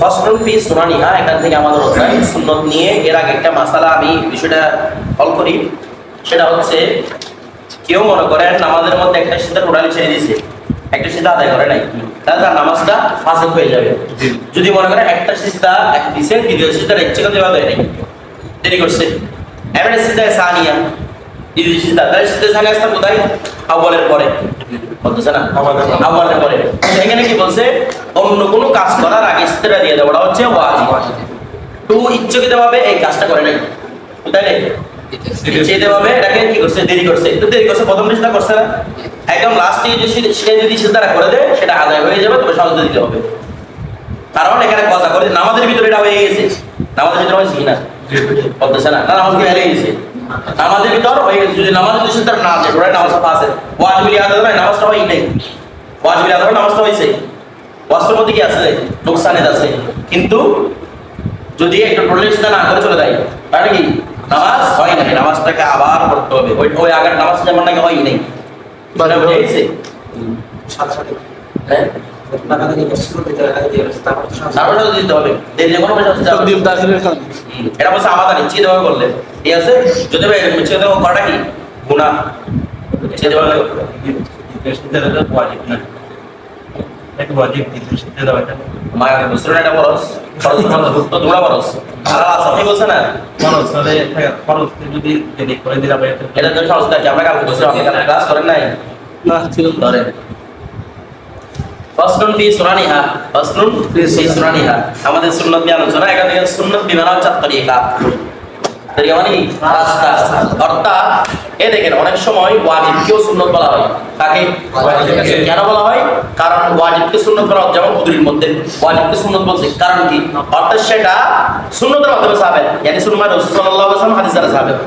ফাসলুন ফি সুনানিহা, এখান থেকে আমাদের অধ্যায় সুন্নত নিয়ে। এর আগে একটা মাসালা আমি বিষয়টা হল করি, সেটা হচ্ছে কেউ মনে করেন নামাজের মধ্যে একটা সিজদা টোটালি ছেড়ে দিয়েছে, একটা সিজদা আদায় করে নাই, তাহলে তার নামাজটা ফাসেদ হয়ে যাবে। যদি মনে করেন একটা সিজদা দিয়েছে, দ্বিতীয় সিজদার ইচ্ছে করতে দেওয়া দেয় নাই, দেরি করছে, এমন সিজদা সানিয়া দ্বিতীয় সিজদা, তাহলে সিজদা সানিয়া আসতে কোথায়? আউয়ালের পরে, বলতেছে না আউয়ালের পরে। এখানে কি বলছে? অন্য কোনো কাজ করার আগে সিজদাটা দিয়ে দেওয়াটা হচ্ছে ওয়াজিব। তো ইচ্ছাকৃতভাবে এই কাজটা করে নাই, তাই না? ইচ্ছাকৃতভাবে এটাকে কি করছে? দেরি করছে, একটু দেরি করছে, প্রথম সিজদা করছে না, একদম লাস্টে সে যদি সিজদাটা করে দেয় সেটা আদায় হয়ে যাবে, তবে সাজদা দিতে হবে। কারণ এখানে কথা করে নামাজের ভিতরে এটা হয়ে গেছে, নামাজের ভিতরে হয়েছে কিনা বলতেছে না, নামাজ কি হয়ে গেছে, নামাজের ভিতর হয়ে গেছে। যদি নামাজের ভিতরে সিজদা না দেয়, ওরা নামাজটা পাস আছে, ওয়াজিব আদায় হয়, নামাজটা হয় নাই, ওয়াজিব আদায় হয়, নামাজটা হয়েছে। ওয়াজিবের মধ্যে কি আছে? নুকসানিত আছে। কিন্তু যদি একটু টোটালি সিজদা না করে চলে যায়, তাহলে কি নামাজ হয় না, নামাজটাকে আবার পড়তে হবে। ওই আগের নামাজ যেমন নাকি হয় নাই, মানে বুঝে গেছে। হ্যাঁ, এটা বলছে আমাদের ইচ্ছে দেওয়া করলে ঠিক আছে। যদি এরকম ইচ্ছে দেওয়া করাটা কি গুনাহ, ইচ্ছে দেওয়া ওয়াজিব না, এটা ওয়াজিব ইচ্ছে দেওয়া। এটা মায়ের মুসলিম এটা ফরজ, ফরজ তো দুলা ফরজ। আর আপনি বলছেন না ফরজ, তাহলে ফরজ যদি দেরি করে দিলা ভাই, এটা তো সহজ কাজ। আমরা কালকে বলছিলাম, আপনি কালকে ক্লাস করেন নাই না? ছিল ধরে ফাসলুন ফি সুনানিহা, ফাসলুন ফি সুনানিহা, আমাদের সুন্নাত নিয়ে আলোচনা। এখান থেকে সুন্নাত বিমানা হচ্ছে তরিকা, তরিকা মানে কি? রাস্তা। অর্থাৎ এ দেখেন অনেক সময় ওয়াজিবকেও সুন্নাত বলা হয়। কাকে? ওয়াজিবকে। কেন বলা হয়? কারণ ওয়াজিবকে সুন্নাত বলা হয়, যেমন হুজুরের মধ্যে ওয়াজিবকে সুন্নাত বলছে, কারণ কি? অর্থাৎ সেটা সুন্নাতের মাধ্যমে সাবেত, ইয়ানি সুন্নাত রাসূল সাল্লাল্লাহু আলাইহি ওয়াসাল্লাম হাদিস দ্বারা সাবেত।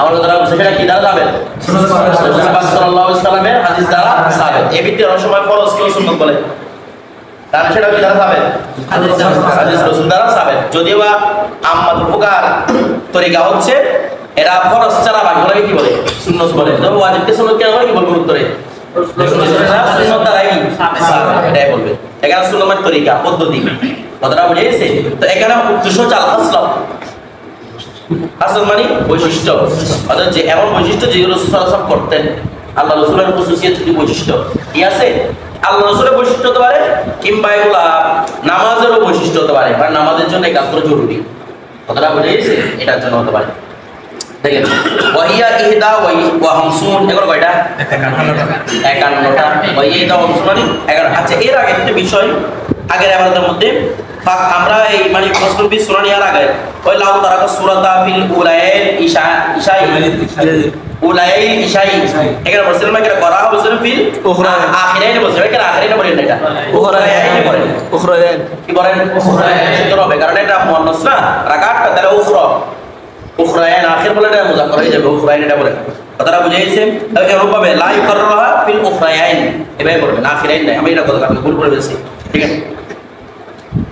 আমাদের দ্বারা সেটা কি দ্বারা সাবেত? রাসূল সাল্লাল্লাহু আলাইহি ওয়াসাল্লামের হাদিস দ্বারা সাবেত। এই ভিত্তিতে অনেক সময় ফরজ কেউ সুন্নাত বলে, কারণ সেটা কি দ্বারা সাবেত? হাদিস রাসূল দ্বারা সাবেত। যদিও বা আম্মাতুল ফুকার তরিকা হচ্ছে এরা ফরজ ছাড়া বাকিগুলোকে কি বলে? সুন্নাত বলে। তবে ওয়াজিবকে সুন্নাত কেন বলে? কি বলবো উত্তরে? সুন্নাত দ্বারাই সাবেত, এটাই বলবে। এখানে সুন্নাতের তরিকা, পদ্ধতি, কথাটা বুঝে গেছে? তো এখানে উদ্দেশ্য হচ্ছে আল-হাসল, হাসল মানে বৈশিষ্ট্য, অর্থাৎ যে এমন বৈশিষ্ট্য যেগুলো রাসূল সাল্লাল্লাহু আলাইহি ওয়াসাল্লাম করতেন, আল্লাহ রাসূলের খুসুসিয়ত কি বৈশিষ্ট্য, ঠিক আছে? আল্লাহ রাসূলের বৈশিষ্ট্য হতে পারে, কিংবা এগুলা নামাজেরও বৈশিষ্ট্য হতে পারে, কারণ নামাজের জন্য এই কাজগুলো জরুরি, কথাটা বুঝে গেছে? এটার জন্য হতে পারে। দেখেন ওয়াহিয়া ইহদা ওয়া হামসুন, এগুলো কয়টা? 51টা। ওয়াহিয়া ইহদা ওয়া হামসুন মানে 11। আচ্ছা, এর আগে একটা বিষয়, আগের আমাদের মধ্যে আমরা এই মানে ফাসলুন ফি সুনানিহার আগে ওই লাউ তারাকা সূরাতা ফিল উলাইল ইশাই উলাইল ইশাই, এখানে বলছিলাম না, এটা করা হবে ফিল উখরা আখিরাইনে বলছিলাম, এখানে আখিরাইনে বলেন না, এটা উখরাইনে বলেন। উখরাইন কি বলেন? উখরাইন সুন্দর হবে, কারণ এটা মুয়ান্নাস না, রাকাতটা তাহলে উখরা, উখরাইন আখির বলে এটা মুযাক্কার হয়ে যাবে, উখরাইন এটা বলে। কথাটা বুঝে গেছে? এরকম ভাবে লা ইউকাররাহা ফিল উখরাইন, এভাবে বলবেন, আখিরাইন না। আমি এটা কথা কালকে ভুল করে ফেলছি, ঠিক আছে?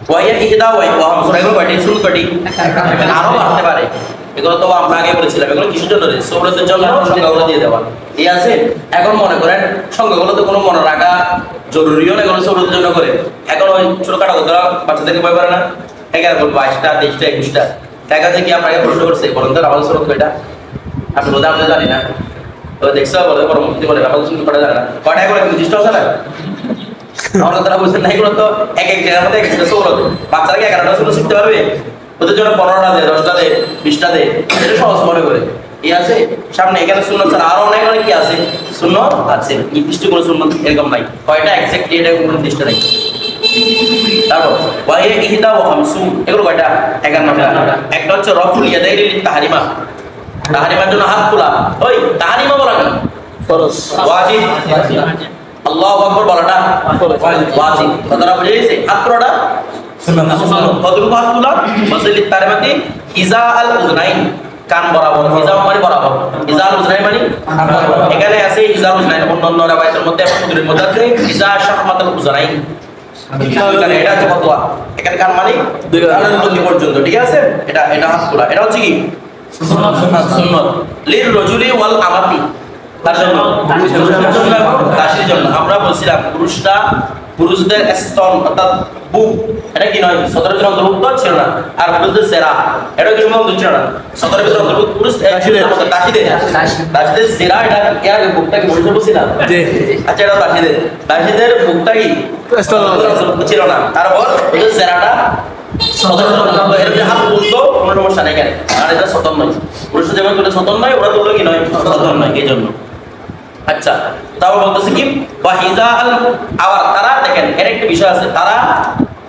ওয়াহিয়া ইহদা ওয়া হামসুন, এগুলো কয়টি? সুন্নাত কয়টি? আরো বাড়তে পারে, এগুলো তো আমরা আগে বলেছিলাম। এগুলো কিসের জন্য? সৌরতের জন্য সংখ্যাগুলো দিয়ে দেওয়া, ঠিক আছে? এখন মনে করেন সংখ্যাগুলো তো কোনো মনে রাখা জরুরিও না, এগুলো সৌরতের জন্য করে। এখন ওই ছোটখাটো কথা বাচ্চাদেরকে ভয় করে না, 11 বলবো 22টা 23টা 21টা, দেখা যায় কি আপনাকে প্রশ্ন করছে বলেন তো আমাদের সৌরত কয়টা? আপনি বলতে আমি জানি না, তো দেখছো বলে পরমুক্তি বলে আমাদের শুনতে কটা জানে না, কয়টা করে নির্দিষ্ট আছে না? আমরা তারা বুঝছেন না, এগুলো তো এক এক জায়গার মধ্যে একটা সৌরত। বাচ্চারা কি 11টা সৌরত শিখতে পারবে? ওদের জন্য 15টা দেয়, 10টা দেয়, 20টা দেয়, এটা সহজ মনে করে। এই আছে সামনে, এখানে সুন্নাত ছাড়া আরো অনেক অনেক কি আছে? সুন্নাত আছে, নির্দিষ্ট কোনো সুন্নাত এরকম নাই, কয়টা এক্স্যাক্টলি এটা কোনো নির্দিষ্ট নাই। তারপর ওয়াহিয়া ইহদা ওয়া হামসুন, এগুলো কয়টা? 51টা। একটা হচ্ছে রফুল ইয়াদাইনি লিত তাহরিমা, তাহরিমার জন্য হাত তোলা। ওই তাহরিমা বলা কেন? ফরজ, ওয়াজিব। আল্লাহু আকবার বলাটা ওয়াজিব, কথাটা বুঝে গেছে? হাত তোলাটা সুন্নাত। কতটুকু হাত তোলা? মাসলিত তাহরিমাতি ইজা আল উযনাইন, কান বরাবর, ইজা মানে বরাবর, ইজা আল উযনাইন মানে এখানে আছে ইজা আল উযনাইন, অন্যান্য রাবায়াতের মধ্যে এবং হুজুরের মধ্যে আছে ইজা শাহমাতাল উযনাইন, এখানে এটা হচ্ছে ফতোয়া, এখানে কান মানে দুই কানের নদী পর্যন্ত, ঠিক আছে? এটা এটা হাত তোলা, এটা হচ্ছে কি? সুন্নাত। লির রাজুলি ওয়াল আমাতি, তার জন্য দাসীর জন্য। আমরা বলছিলাম পুরুষরা পুরুষদের স্তন অর্থাৎ বুক এটা কি নয় সদরের ভিতরে অন্তর্ভুক্ত ছিল না, আর পুরুষদের সেরা এটা কি সম্বন্ধ ছিল না, সদরের ভিতরে অন্তর্ভুক্ত পুরুষ দাসীদের সেরা এটা এর বুকটা কি বলতে বলছিলাম, আচ্ছা এটা দাসীদের বুকটা কি ছিল না, তারপর ওদের সেরাটা হাত তুলতো কোনো সমস্যা নেই কেন, আর এটা সতন নয়, পুরুষ যেমন তুলে সতন নয় ওরা তুললো কি নয় সতন নয় এই জন্য। আচ্ছা তারপর বলতেছে কি ওয়াহিজাল, আবার তারা দেখেন এর একটা বিষয় আছে, তারা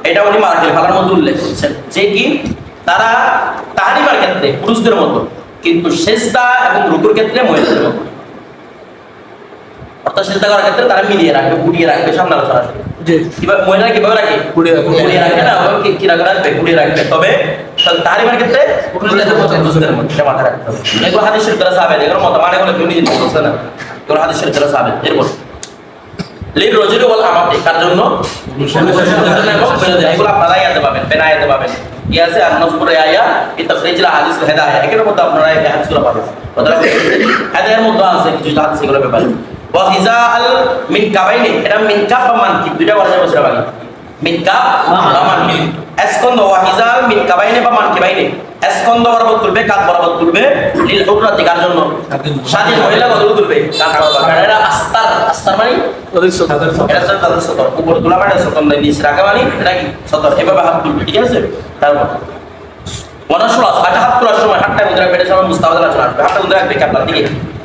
এটা উনি মার্কেট ফালার মধ্যে উল্লেখ করছেন যে কি তারা তাহরিমার ক্ষেত্রে পুরুষদের মতো কিন্তু সেজদা এবং রুকুর ক্ষেত্রে মহিলাদের মতো, অর্থাৎ সেজদা করার ক্ষেত্রে তারা মিলিয়ে রাখবে গুটিয়ে রাখবে সামনে আলোচনা আসবে কিভাবে মহিলারা কিভাবে রাখে গুটিয়ে রাখবে না কি রাখবে গুটিয়ে রাখবে, তবে তাহরিমার ক্ষেত্রে পুরুষদের মতো সেটা মাথায় রাখতে হবে। এগুলো হাদিস শরীফ দ্বারা সাহাবেদ এগুলো মত মানে হলো কেউ নিজে বলছে না, এগুলো হাদিস শরীফ দ্বারা সাহাবেদ। এরপর লিল রজুল ওয়াল আমাতি কার জন্য এগুলো আপনারা আয়াতে পাবেন বেনায়াতে পাবেন কি আছে আর নজবুর আয়া এই তাফসীরুল হাদিস হেদায়া এর মধ্যে আপনারা এই হাদিসগুলো পাবেন, কথাটা হেদায়ার মধ্যে আছে কিছু হাদিস এগুলো ব্যাপারে। ওয়া হিজাল মিন কাবাইনি এটা মিন কাব বা মানকিব দুইটা বলা যায় বসরা বাকি মিন কাব বা মানকিব এসকন্দ ওয়া হিজাল মিন কাবাইনি বা মানকিবাইনি এসকন্দ বরাবর তুলবে কাঁধ বরাবর তুলবে লিল হুররাতি কার জন্য স্বাধীন মহিলা কত তুলবে কাঁধ বরাবর, এটা আস্তার আস্তার মানে ওদের সতর এটা তাদের সতর উপর তোলা মানে সতর নয় নিচে রাখা মানে এটা কি সতর এভাবে হাত তুলবে ঠিক আছে। তারপর ওয়ানাসুলা হাত হাত তোলার সময় হাতটা মধ্যে রাখবে এটা সময় মুস্তাহাব আলোচনা আসবে, হাতটা মধ্যে রাখবে কাপড় দিকে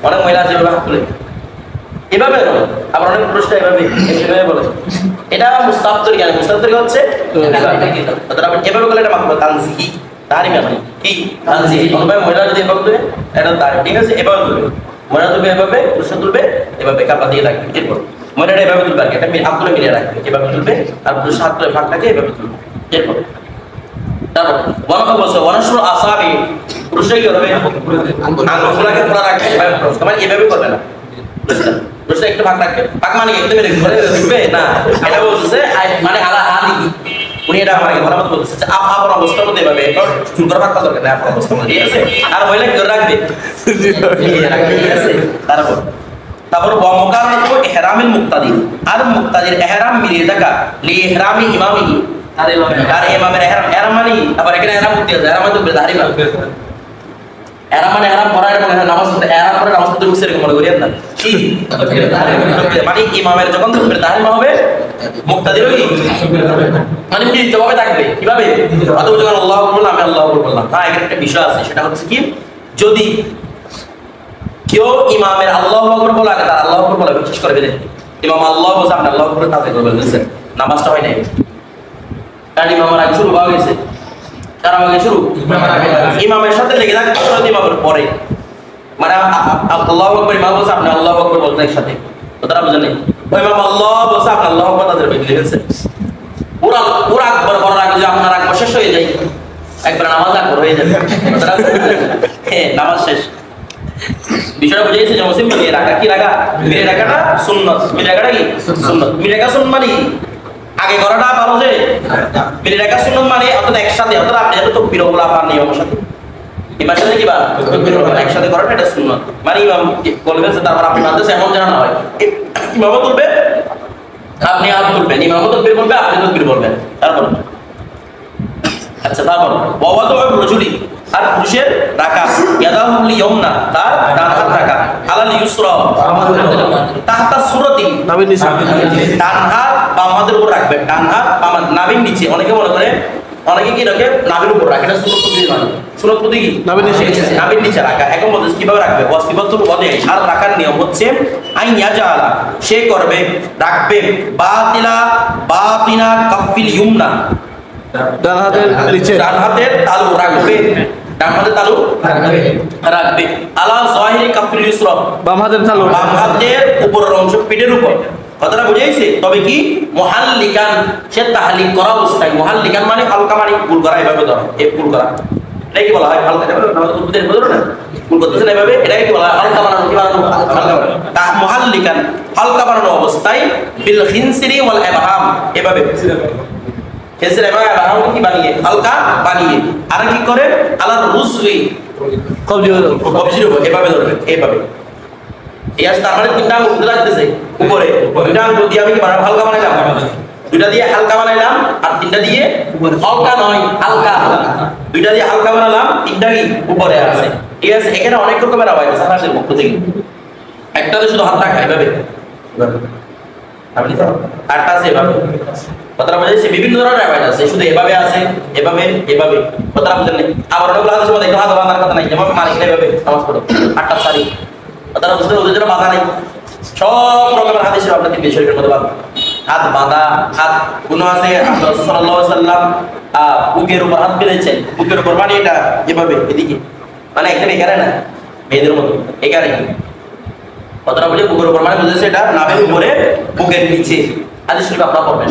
অনেক মহিলা যেভাবে হাত তুলে এভাবে আবার অনেক পুরুষরা এভাবে বলে এটা মুস্তাহাব তরিকা, মুস্তাহাব তরিকা হচ্ছে এভাবে বলে এটা মাকরুহ তানজিহি তাহরিমা মানে কি তানজিহি, অন্যভাবে মহিলা যদি এভাবে তুলে এটা তার ঠিক আছে এভাবে তুলবে মহিলা তুলবে এভাবে পুরুষ তুলবে এভাবে কাপড় দিয়ে রাখবে, এরপর মহিলাটা এভাবে তুলবে আর কি এটা হাত তুলে মিলিয়ে রাখবে এভাবে তুলবে আর পুরুষ হাত তুলে ফাঁকটাকে এভাবে তুলবে, এরপর তারপর ওয়ানাসুল আসাবি পুরুষরা কি করবে আঙ্গুলগুলোকে খোলা রাখবে তোমার এভাবে করবে না, পুরুষরা একটু ফাঁক রাখবে, ফাঁক মানে একদম ঘরে ঢুকবে না, এটা বলতেছে মানে আলা হাদি উনি এটা আমাকে ভালো মতো বলতেছে আপনার অবস্থার মধ্যে এভাবে সুন্দর ফাঁক দরকার নেই আপনার অবস্থার মধ্যে ঠিক আছে, আর মহিলা কি করে রাখবে ঠিক আছে। তারপর ওয়া মুকাররাতু ইহরামিল মুক্তাদি আর মুক্তাদির ইহরাম মিলিয়ে থাকা লি ইহরামি ইমামিহি আর ইমামের ইহরাম ইহরাম মানে আবার এখানে ইহরাম করতে আছে ইহরাম মানে দাড়ি এরা মানে এরা পড়ার এবং নামাজ পড়তে এরা পড়ে নামাজ পড়তে বসে এরকম মনে করিয়েন না কি মানে ইমামের যখন তাকবীর তাহরিমা হবে মুক্তাদিরও কি মানে মিলিতভাবে থাকবে কিভাবে অথবা যখন আল্লাহু আকবার বললাম আমি আল্লাহু আকবার বললাম, হ্যাঁ এখানে একটা বিষয় আছে সেটা হচ্ছে কি যদি কেউ ইমামের আল্লাহু আকবার বলে আগে তার আল্লাহু আকবার বলে বিশেষ করে বেদে ইমাম আল্লাহু বলছে আপনি আল্লাহু আকবার তাতে করবেন বুঝছেন নামাজটা হয় নাই কারণ ইমামের আগে শুরু হয়ে গেছে কার আগে শুরু ইমামের সাথে লেগে থাকতে হবে ইমামের পরে মানে আল্লাহু আকবার ইমাম বলছে আপনি আল্লাহু আকবার বলতে একসাথে কথাটা বুঝেন নাই ওই ইমাম আল্লাহ বলছে আপনি আল্লাহু আকবার তাদের বেদে গেছে পুরা পুরা আকবার করার আগে যে আপনার আকবার শেষ হয়ে যায় একবার নামাজ আকবার হয়ে যাবে হ্যাঁ নামাজ শেষ বিষয়টা বুঝেছে যে মুসলিম মিলিয়ে রাখা কি রাখা মিলিয়ে রাখাটা সুন্নাত মিলিয়ে রাখাটা কি সুন্নাত মিলিয়ে রাখা সুন্নাত মানে আগে করাটা ভালো যে মিলিয়ে রাখা সুন্নাত মানে অর্থাৎ একসাথে অর্থাৎ আপনি যেন তাকবীর বলা পান নিয়মের সাথে ইমামের সাথে কি বা তাকবীর বলা একসাথে করাটা এটা সুন্নাত মানে ইমাম বলবে যে তারপর আপনি মানতেছেন এমন যেন না হয় ইমামও বলবে আপনি হাত তুলবেন ইমামও তাকবীর বলবে আপনি তাকবীর বলবেন তারপর আচ্ছা তারপর ওয়াওয়াদু রজুলি আর পুরুষের রাখা ইয়াদাহুল ইয়ামনা তার ডান হাত রাখা আলাল ইউসরা তাহতা সুরতি নাভির নিচে ডান হাত বাম হাতের উপর রাখবে ডান হাত বাম নাভির নিচে অনেকে মনে করে অনেকে কি রাখে নাভির উপর রাখে এটা সুন্নাত পদ্ধতি মানে সুন্নাত পদ্ধতি কি নাভির নিচে রাখা এখন বলতে কিভাবে রাখবে ওয়াসিফাতুল ওয়াদি আর রাখার নিয়ম হচ্ছে আই ইয়াজালা সে করবে রাখবে বাতিনা কাফিল ইউমনা ডান হাতের নিচে ডান হাতের তালু রাখবে ডান হাতের তালু রাখবে আলা যাহিরি কাফিল ইউসরা বাম হাতের তালু বাম হাতের উপরের অংশ পিঠের উপর কথাটা বুঝাইছে তবে কি মুহাল্লিকান সে তাহলিক করা অবস্থায় মুহাল্লিকান মানে হালকা মানে গুল করা এভাবে ধরো এই গুল করা এটা কি বলা হয় হালকা নামাজ পড়তে বুঝলো না গুল করতেছেন এভাবে এটা কি বলা হয় হালকা বানানো কি বানানো হালকা বানানো তা মুহাল্লিকান হালকা বানানো অবস্থায় বিল খিনসিরি ওয়াল ইবহাম এভাবে খেসরে বা বানাও কি বানিয়ে হালকা বানিয়ে আর কি করে আলার রুসরি কবজি এভাবে ধরবে এইভাবে এই আজ তার মানে তিনটা আঙ্গুল রাখতেছে উপরে দুইটা আঙ্গুল দিয়ে আমি কি বানাবো হালকা বানাইলাম দুইটা দিয়ে হালকা বানাইলাম আর তিনটা দিয়ে হালকা নয় হালকা, দুইটা দিয়ে হালকা বানালাম তিনটা কি উপরে আছে, ঠিক আছে। এখানে অনেক রকমের আওয়াজ আছে আপনাদের পক্ষ থেকে, একটাতে শুধু হাত রাখা এভাবে, আপনি তো আটটা আছে এভাবে, কথাটা বুঝেছি। বিভিন্ন ধরনের আওয়াজ আছে, শুধু এভাবে আছে, এভাবে এভাবে, কথাটা বুঝেন নাই। আবার অনেকগুলো হাদিসের মধ্যে একটু হাত বাঁধার কথা নাই, যেভাবে মালিক এভাবে নামাজ পড়ো আটটা সারি, কথাটা বুঝতে ওদের জন্য বাধা নাই। সব রকমের হাদিসের আপনাদের বিষয়ের মধ্যে পাবেন। হাত বাঁধা, হাত কোনো আছে রাসূল সাল্লাল্লাহু আলাইহি ওয়াসাল্লাম বুকের উপর হাত ফেলেছেন, বুকের উপর মানে এটা এভাবে এদিকে, মানে একদম এখানে না, মেয়েদের মতো এখানে, কথাটা বুঝে বুকের উপর মানে বুঝেছে এটা নাভের উপরে বুকের নিচে। হাদিস শরীফ আপনারা পড়বেন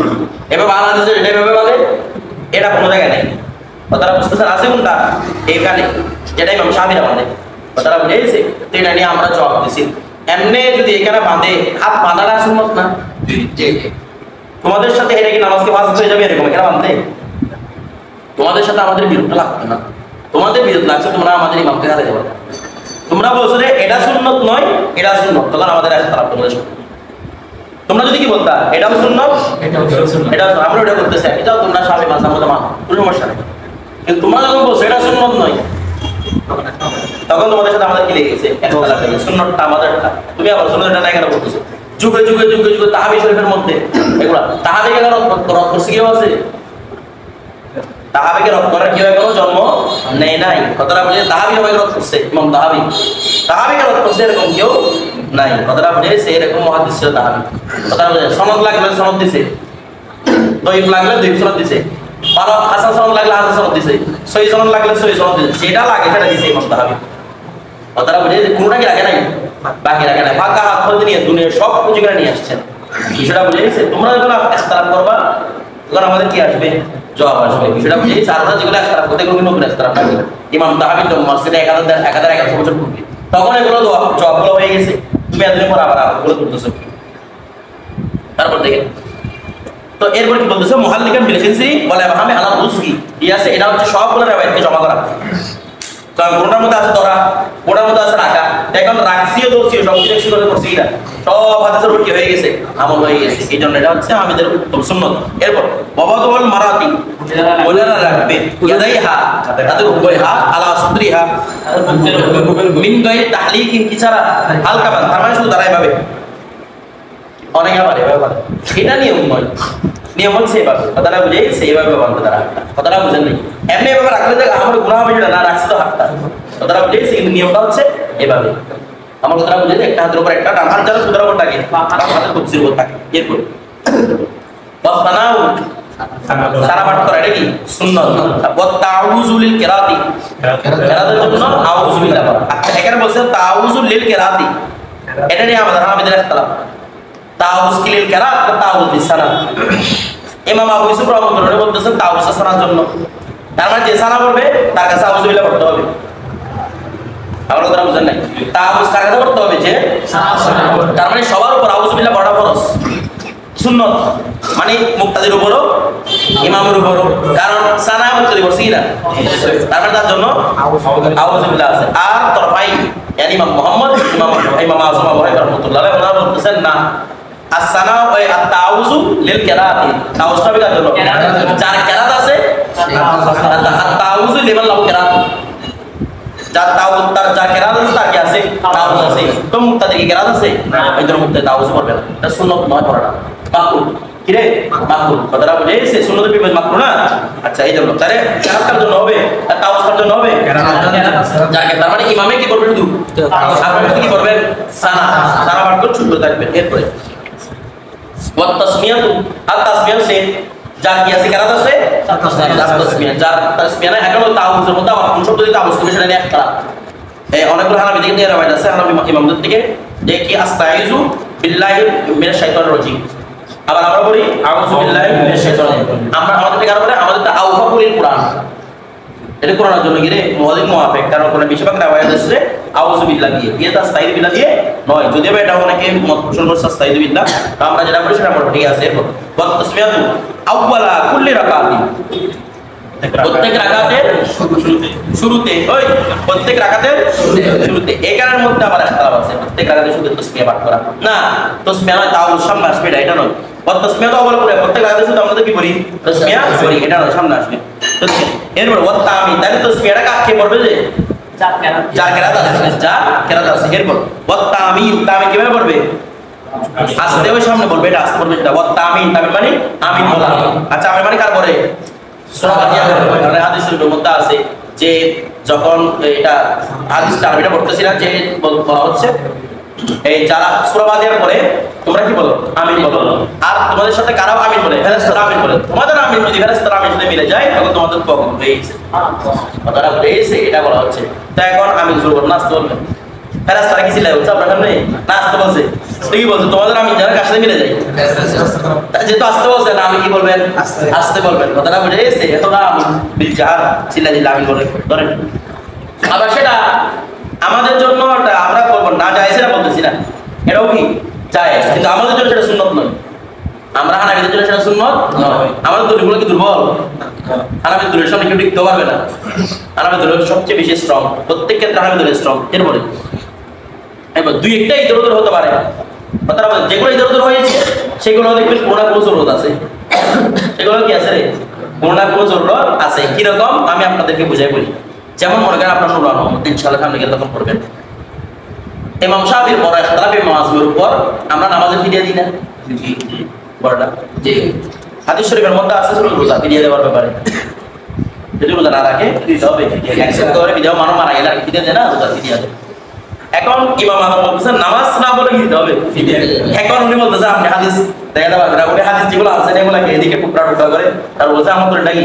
এভাবে বাংলাদেশে এটা এভাবে বলে, এটা কোনো জায়গায় নেই, কথাটা বুঝতেছেন। আছে কোনটা এখানে, যেটা ইমাম শাফিঈ আমাদের, কথাটা বুঝেছে। তো এটা নিয়ে আমরা জবাব দিছি। এমনি যদি এখানে বাঁধে, হাত বাঁধাটা সুন্নাত না, তোমাদের সাথে এটা কি নামাজকে ফাসদ হয়ে যাবে এরকম এখানে বাঁধতে? তোমাদের সাথে আমাদের বিরোধ লাগবে না, তোমাদের বিরোধ লাগছে তোমরা আমাদের ইমামকে হারাতে যাবে, তোমরা বলছো যে এটা সুন্নত নয় এটা সুন্নত, তখন আমাদের একটা খারাপ তোমাদের সাথে। তোমরা যদি কি বলতা এটাও সুন্নত এটা আমরা ওটা করতেছি, এটাও তোমরা শাফিঈ মাযহাব মতে মানো, কোনো সমস্যা নেই। কিন্তু তোমরা যখন বলছো এটা সুন্নত নয়, তখন তোমাদের সাথে আমাদের কি লেগেছে? সুন্নতটা আমাদেরটা, তুমি আবার সুন্নতটা না কেন করতেছো? যুগে যুগে যুগে যুগে তাহাবী শরীফের মধ্যে এগুলা তাহাবীকে রদ করছে কেউ আছে? তাহাবীকে রদ করার কেউ এখনো জন্ম নেই নাই, কথাটা বুঝে। তাহাবী সবাই রদ করছে, ইমাম তাহাবীকে রদ করছে এরকম কেউ নাই, কথাটা বুঝেছে। এরকম মুহাদ্দিস ছিল তাহাবী, কথাটা বুঝে। সনদ লাগলে সনদ দিছে, দঈফ লাগলে দঈফ সনদ দিছে, হাসান সনদ লাগলে হাসান সনদ দিছে, সহিহ সনদ লাগলে সহিহ সনদ দিছে, যেটা লাগে সেটা দিছে ইমাম তাহাবী, কথাটা বুঝে। কোনটা কি লাগে নাই? বাকি রাখে নাই, ফাঁকা হাত ধরে নিয়ে দুনিয়ার সব কিছু করে নিয়ে আসছেন, বিষয়টা বুঝে গেছে। তোমরা যখন ইখতিলাফ করবা তখন আমাদের কি আসবে? জবাব আসবে, বিষয়টা বুঝে গেছে। আর আমরা যেগুলো ইখতিলাফ করতে গেলে নতুন ইখতিলাফ থাকবে। ইমাম তাহাবী তো মসজিদে 1100 বছর পূর্বে, তখন এগুলো জবাবগুলো হয়ে গেছে, তুমি এতদিন পর আবার ওগুলো করতেছো। তারপর দেখেন তো এরপর কি বলতেছে, মুহাল্লিকান বিল খিনসিরি ওয়ালা ইবহামি আলা রুসকি, ঠিক আছে। এটা হচ্ছে সবগুলো রিওয়ায়াতকে জমা করা, কারণ কোনটার মধ্যে আছে ধরা, কোনটার মধ্যে আছে রাখা, এখন রাখছিও ধরছিও সব কিছু একসাথে করছি, এটা সব হাদিসের উপর কি হয়ে গেছে? আমল হয়ে গেছে। এই জন্য এটা হচ্ছে আমাদের উত্তম সুন্নত। এরপর ওয়াবাদুল মারাতি, ওলারা রাখবে ইয়াদাইহা, তাদের উভয় হাত আলা সাদরিহা মিন গায়রি তাহলিকিন, কি ছাড়া হালকা বান, তার মানে শুধু দাঁড়ায় ভাবে, অনেকে আবার এভাবে বাঁধে, এটা নিয়ম নয়, নিয়ম হচ্ছে এভাবে, কথাটা বুঝে সেইভাবে বাঁধবে তারা হাতটা, কথাটা বুঝেন নাই। এমনি এভাবে রাখলে তো আমার গুনাহ হবে না, রাখছি তো হাতটা, কথাটা বুঝেছি। কিন্তু নিয়মটা হচ্ছে এভাবে, আমার কথাটা বুঝে একটা হাতের উপর একটা, ডান হাত যারা সুদের উপর থাকে, হাতের কবজির উপর থাকে। এরপর ওয়াসনাউ, সারা পাঠ করা, এটা কি সুন্নাত। ওয়াতাউযু লিল কিরাতি, কিরাতের জন্য আউযু বিল্লাহ পড়া। আচ্ছা এখানে বলছে তাউযু লিল কিরাতি, এটা নিয়ে আমাদের হানাফিদের ইখতিলাফ, তাউযু লিল কিরাত বা তাউযু লিস সালাত। ইমাম আবু ইউসুফ রাহমাতুল্লাহ বলতেছেন তাউযু সালার জন্য, তার মানে যে সানা পড়বে তার কাছে আউযু বিল্লাহ পড়তে হবে। আমার কথা বুঝেন নাই? তাউযু কার কাছে পড়তে হবে? যে তার মানে সবার উপর আউযু বিল্লাহ পড়া ফরজ, সুন্নত, মানে মুক্তাদির উপরও ইমামের উপরও, কারণ সানা মুক্তাদি পড়ছি না, তার মানে তার জন্য আউযু বিল্লাহ আছে। আর তরফাই ইয়ানি ইমাম মুহাম্মদ ইমাম আযম আবু হানিফা রাহমাতুল্লাহ আলাইহি ওনারা বলতেছেন না, আসসানা ওয়া আত-তাউযু লিল কিরাতি, তাউযুটা কার জন্য? যার কিরাত আছে, আত-তাউযু লিমান লাহু কিরাত, যার তাউযু তার যা কিরাত আছে তার কি আছে? তাউযু আছে। তো মুক্তাদি কি কিরাত আছে? এই জন্য মুক্তাদি তাউযু পড়বে না, এটা সুন্নাত নয় পড়াটা, মাকরুহ। কি রে? মাকরুহ, কথাটা বুঝেছে? সুন্নাতের বিপরীত মাকরুহ না। আচ্ছা এই জন্য তারে কিরাত কার জন্য হবে আর তাউযু কার জন্য হবে? যাকে, তার মানে ইমামে কি করবে? শুধু আপনি কি করবেন? সানা পাঠ করে চুপ করে থাকবেন। এরপরে ওয়া তাসমিয়াতু, আর তাসমিয়া সে যার কি আছে? কিরাত আছে, তাসমিয়া, যার তাসমিয়া না, এখন তাউযুর মধ্যে আবার কোন শব্দ দিতে আবশ্যক সেটা নিয়ে একটা অনেকগুলো হানাফি থেকে নিয়ে রাওয়ায়াত আছে, হানাফি ইমামদের থেকে, যে কি আস্তাইযু বিল্লাহি মিনাশ শাইতানির রাজিম। আবার আমরা বলি আউযু বিল্লাহি মিনাশ শাইতানির রাজিম। আমরা আমাদের থেকে আরো বলে আমাদেরটা আউফাকুল কুরআন, এটা কোরআনের জন্য কি রে? মুআযিন মুআফিক, কারণ কোন বেশিরভাগ রাওয়ায়াত আছে আউযু বিল্লাহ দিয়ে, এটা আস্তাইযু বিল্লাহ দিয়ে নয়, যদিও এটা অনেকে মতপোষণ করছে আস্তাইযু বিল্লাহ, আমরা যেটা বলি সেটা ঠিক আছে। এরপর ওয়া তাসমিয়াতু আউওয়ালা কুল্লি রাকাতিন, প্রত্যেক রাকাতের শুরুতে, ওই প্রত্যেক রাকাতের শুরুতে। এখানের মধ্যে আবার ইখতিলাফ আছে, প্রত্যেক রাকাতের শুরুতে তাসমিয়া পাঠ করা না, তাসমিয়া নয় তাউযুর সামনে আসবে, এটা নয়। তাসমিয়া তো অবলম্বন করে প্রত্যেক আয়াতে শুধু আমরা তো কি করি তাসমিয়া করি, এটা না সামনে আসবে তাসমিয়া। এরপর তামিন, তাহলে তাসমিয়াটা কাকে পড়বে যে যার কেরাত আছে, যার কেরাত আছে। এরপর তামিন, তামিন কিভাবে পড়বে? আস্তে ওই সামনে বলবে, এটা আস্তে পড়বে সেটা তামিন। তামিন মানে আমিন বলা। আচ্ছা আমিন মানে কার পড়ে? সূরা ফাতিহা পড়ে। কারণ হাদিস শরীফের মধ্যে আছে যে যখন এটা হাদিসটা আরবিটা পড়তেছিলাম যে বলা হচ্ছে এই যারা সূরা ফাতিহার পরে তোমরা কি বলো? আমিন বলো। আর তোমাদের সাথে কারাও আমিন বলে, ফেরেশতারা আমিন বলে। তোমাদের আমিন যদি ফেরেশতারা আমিন সাথে মিলে যায় তখন তোমাদের কবুল হয়ে গেছে, কথাটা হয়ে গেছে, এটা বলা হচ্ছে। তো এখন আমিন শুরু করবো, নাচতে বলবেন। ফেরেশতারা কি চিল্লায় বলছে আপনার সামনে? না আসতে বলছে, ঠিকই বলছে। তোমাদের আমিন যারা কার সাথে মিলে যায়, যেহেতু আসতে বলছে না, আমি কি বলবেন? আসতে বলবেন, কথাটা বুঝে গেছে। এখন আমিন বিল জাহার চিল্লা চিল্লা আমিন বলে ধরেন। আবার সেটা আমাদের জন্য আমরা বলবো না যায়, সেটা বলতেছি না, এটাও কি যায়, কিন্তু আমাদের জন্য সেটা সুন্নত নয়। আমরা হানাফিদের জন্য সেটা সুন্নত নয়। আমাদের দলিলগুলো কি দুর্বল? হানাফিদের দলিলের সামনে কেউ টিকতে পারবে না। হানাফিদের দলিল সবচেয়ে বেশি স্ট্রং, প্রত্যেক ক্ষেত্রে হানাফিদের দলিল স্ট্রং। এরপরে এবার দুই একটা ইধর উধর হতে পারে, যেগুলো ইধর উধর হয়েছে সেগুলো দেখবেন কোনো না কোনো জরুরত আছে, সেগুলো কি আছে রে? কোনো না কোনো জরুরত আছে। কিরকম আমি আপনাদেরকে বুঝাই বলি। যেমন মনে করেন আপনার নুরুল মোহাম্মদ ইনশাআল্লাহ সামনে গেলে তখন করবেন ইমাম শাফির বড় ইখতিলাফ ইমাম আজমের উপর আমরা নামাজে ফিরিয়ে দিই না? বড়টা জি হাদিস শরীফের মধ্যে আছে শুধু রোজা ফিরিয়ে দেওয়ার ব্যাপারে। যদি রোজা না রাখে দিতে হবে, একসাথে করে ফিরিয়ে মানুষ মারা গেলে আর ফিরিয়ে দেয় না, রোজা ফিরিয়ে দেয়। এখন ইমাম আজম বলতেছেন নামাজ না বলে দিতে হবে ফিরিয়ে। এখন উনি বলতেছে আপনি হাদিস দেখাতে পারবেন না, উনি হাদিস যেগুলো আছে এগুলোকে এদিকে টুকরা টুকরা করে তার বলছে আমার তো এটা কি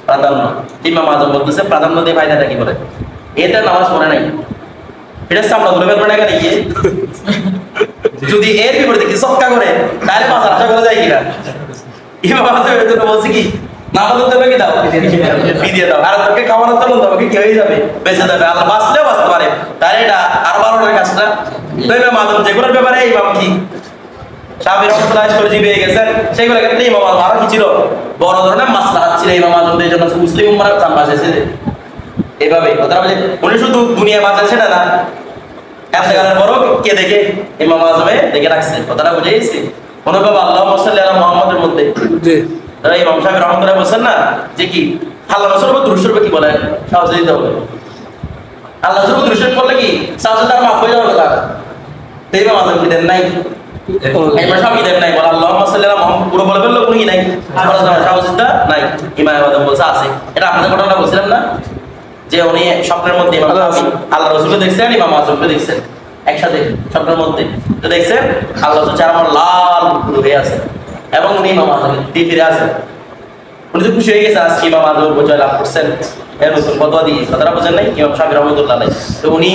প্রাধান্য। ইমাম আজম বলতেছে প্রাধান্য দিয়ে ফায়দাটা কি করে? এতে নামাজ পড়ে নাই, এটা সামলা ধরে ফেলবে না কেন গিয়ে? যদি এর বিপরীতে কি সক্কা করে তাহলে মাছ আশা করা যায় কিনা? ইমাম আজম এর জন্য বলছে কি নামাজের জন্য কি দাও ফিরিয়ে দাও, আর তোকে খাওয়ানোর জন্য তোমাকে কি হয়ে যাবে, বেঁচে যাবে, আল্লাহ বাঁচলেও বাঁচতে পারে। তাহলে এটা আরো বারোটার কাজটা তো ইমাম আজম যেগুলোর ব্যাপারে ইমাম কি শাফিঈ রাহমাতুল্লাহ করে জিবিয়ে গেছেন সেগুলোর ক্ষেত্রে ইমাম আজম আরো কি ছিল, বড় ধরনের মাসলাহাত ছিল ইমাম আজমদের জন্য। মুসলিম উম্মাহর চান বাঁচেছে এইভাবে। কথা বলে উনি শুধু দুনিয়া বাঁচাচ্ছে না, এতেকালের পরও কে দেখে? ইমাম আজমে দেখে রাখছে। কথাটা বুঝে গেছি? অনুভব আল্লাহুম্মা সাল্লি আলা মুহাম্মাদের মধ্যে ইমাম শাফিঈ রাহমাতুল্লাহ বলেন না যে কি আল্লাহ রাসূলের উপর দুরূদ শরীফ কি বলে সাহায্য দিতে হবে। আল্লাহ রাসূলের উপর দুরূদ শরীফ পড়লে কি সাহায্য তার মাফ হয়ে যাবে কথা। তো ইমাম আজম কি দেন নাই? ইমাম শাফিঈ দেন নাই, বলে আল্লাহুম্মা সাল্লি আলা মুহাম্মাদ পুরো বলে ফেললো, কোনো কি নাই, সাহায্যটা নাই। ইমাম আজম বলছে আছে। এটা আপনাদের ঘটনা বলছিলাম না যে উনি স্বপ্নের মধ্যে ইমাম শাফিঈ আল্লাহ রাসূলকে দেখছেন, ইমাম আজমকে দেখছেন একসাথে স্বপ্নের মধ্যে। তো দেখছেন আল্লাহ রাসূল চার আমার লাল হয়ে আছে এবং উনি ইমাম আজমের দিয়ে ফিরে আসেন। উনি তো খুশি হয়ে গেছে আজকে ইমাম আজম বিজয় লাভ করছেন, এর নতুন ফতোয়া দিয়ে। কথাটা বুঝেন নাই? ইমাম শাফিঈ রাহমাতুল্লাহ আলাইহি তো উনি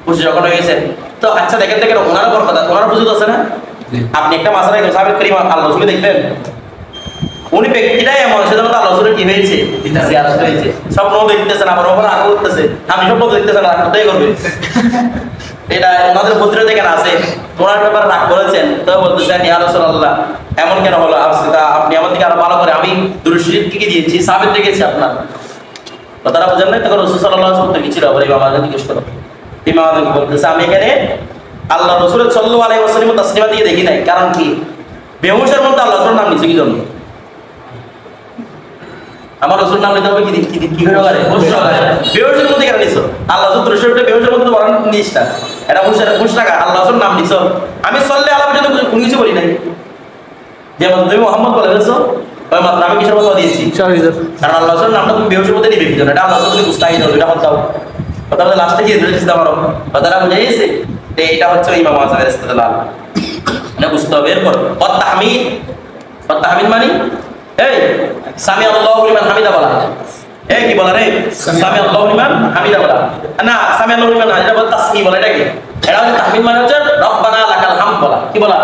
খুশি যখন হয়ে গেছেন। তো আচ্ছা দেখেন দেখেন ওনার বরকত, ওনার বুঝতে আছে না? আপনি একটা মাসা রেখে সাবেক করিম আল্লাহ রাসূলকে দেখবেন, উনি ব্যক্তিটাই এমন সেজন্য আল্লাহ রাসূলের কি হয়েছে, জিয়ারত হয়েছে। স্বপ্ন দেখতেছেন, আবার ওপরে আলো করতেছে, আমি স্বপ্ন দেখতেছেন রাগ করতেই করবে। এটা ওনাদের ফজিলত এখানে আছে। ওনার ব্যাপারে রাগ করেছেন, তো বলতেছেন ইয়া রাসূলুল্লাহ এমন কেন হলো, আপনি আমার দিকে আরো ভালো করে, আমি দুরূদ শরীফ কি দিয়েছি, সাবিত দেখেছি আপনার। কথাটা বুঝেন নাই? তখন রাসূল সাল্লাল্লাহু আলাইহি ওয়াসাল্লাম কি ছিল বলে ইমাম আজম জিজ্ঞেস করো। ইমাম আজম কি বলতেছে আমি এখানে আল্লাহ রাসূল সাল্লাল্লাহু আলাইহি ওয়াসাল্লাম তাসলিমা দিয়ে দেখি নাই। কারণ কি বেহুশের মধ্যে আল্লাহ রাসূলের নাম নিছে কি জন্য? আমার রাসূল নাম নিতে হবে কি হয়ে গেলে বেহুশের মধ্যে কেন নিছো? আল্লাহ রাসূল রসুলটা বেহুশের মধ্যে বলেন নিস না, এটা হুশ টাকা আল্লাহ রাসূল নাম নিছো। আমি সাল্লাল্লাহু আলাইহি ওয়াসাল্লাম কোনো কিছু বলি নাই, যেমন তুমি মুহাম্মদ বলে গেছো ওই মাত্র আমি কিসের কথা দিয়েছি? কারণ আল্লাহ রাসূলের নামটা তুমি বেহুশের মধ্যে নিবে কি জন্য? এটা আল্লাহ রাসূল তুমি মুস্তাহিদ হবে, এটা হচ্ছে কথা বলে লাস্টে কি ধরে দিতে পারো। কথাটা বুঝে গেছে? এটা হচ্ছে ইমাম আজমের ইস্তেদলাল, এটা বুঝতে হবে। এরপর তাহমিদ, তাহমিদ মানে এই সামি আল্লাহু লিমান হামিদা বলা, এই কি বলা রে? সামি আল্লাহু লিমান হামিদা বলা না, সামি আল্লাহু লিমান হামিদা বলা তাসমিহ বলা। এটা কি? এটা হচ্ছে তাহমিদ মানে হচ্ছে রব্বানা লাকাল হামদ বলা। কি বলা?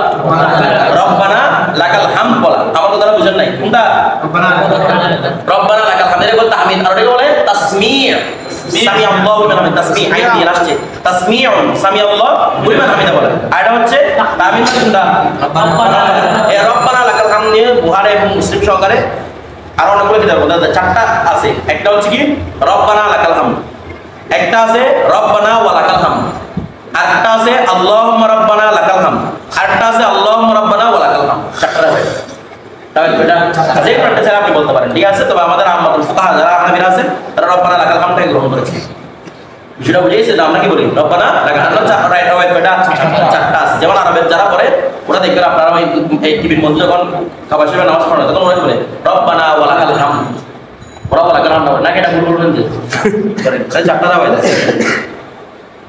রব্বানা লাকাল হামদ বলা। আমার কথাটা বুঝেন নাই? কোনটা? রব্বানা লাকাল হামদ, এটা বলে তাহমিদ। আর এটা বলে তাসমিহ, সামি আল্লাহু লিমান হামিদা, তাসমিহ আইন দিয়ে আসছে তাসমিহ, সামি আল্লাহু লিমান হামিদা বলা। আর এটা হচ্ছে তাহমিদ কোনটা? রব্বানা, এই রব্বানা লাকাল হামদ নিয়ে বুখারী এবং মুসলিম সহকারে আর অনেকগুলো কিতাব চারটা আছে। একটা হচ্ছে কি রব্বানা লাকাল হামদ, একটা আছে রব্বানা ওয়া লাকাল হামদ, আরেকটা আছে আল্লাহুম্মা রব্বানা লাকাল হামদ, আরেকটা আছে আল্লাহুম্মা রব্বানা ওয়া লাকাল হামদ। চারটা আছে। তাহলে এটা যে একটা ছাড়া আপনি বলতে পারেন, ঠিক আছে? তবে আমাদের আম্মাতুল ফুকাহা যারা হানাফিরা আছেন তারা রব্বানা লাকাল হামদকে গ্রহণ করেছে। বিষয়টা বুঝেছে যে আমরা কি বলি রব্বানা লাকাল হামদ রাইট রাইট কয়টা? চারটা আছে। যেমন আরবের যারা পড়ে ওরা দেখবেন আপনারা ওই টিভির মধ্যে যখন খাবার শেষে নামাজ পড়ে তখন ওরা বলে রব্বানা ওয়া লাকাল হামদ, ওরা ওয়া লাকাল হামদ না, এটা ভুল বলবেন যে করেন তাই চারটা দাও আছে।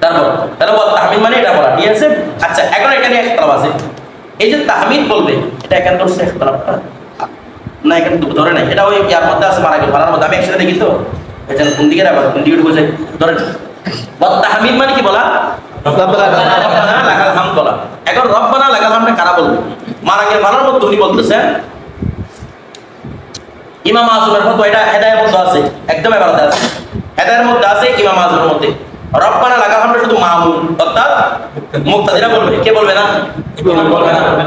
তারপর তাহলে বল তাহমিদ মানে এটা বলা, ঠিক আছে? আচ্ছা এখন এখানে ইখতিলাফ আছে, এই যে তাহমিদ বলবে এটা এখানে ধরছে ইখতিলাফটা না, এখানে ধরে নাই, এটা ওই ইয়ার মধ্যে আছে মারা গেল মারার মধ্যে আমি একসাথে দেখি তো এটা কোন দিকে রাখা কোন দিকে বোঝাই ধরেন। বল তাহমিদ মানে কি বলা? রব্বানা লাকাল হামদ বলা। এখন রব্বানা লাকাল হামদ কারা বলবে? মারা গেল মারার মধ্যে উনি বলতেছেন ইমাম আযমের ফতোয়া, এটা হেদায়ের মধ্যে আছে, একদম এবারতে আছে, হেদায়ের মধ্যে আছে ইমাম আযমের মধ্যে রব্বানা লাকাল হামদ শুধু মামুম অর্থাৎ মুক্তাদিরা বলবে, কে বলবে না?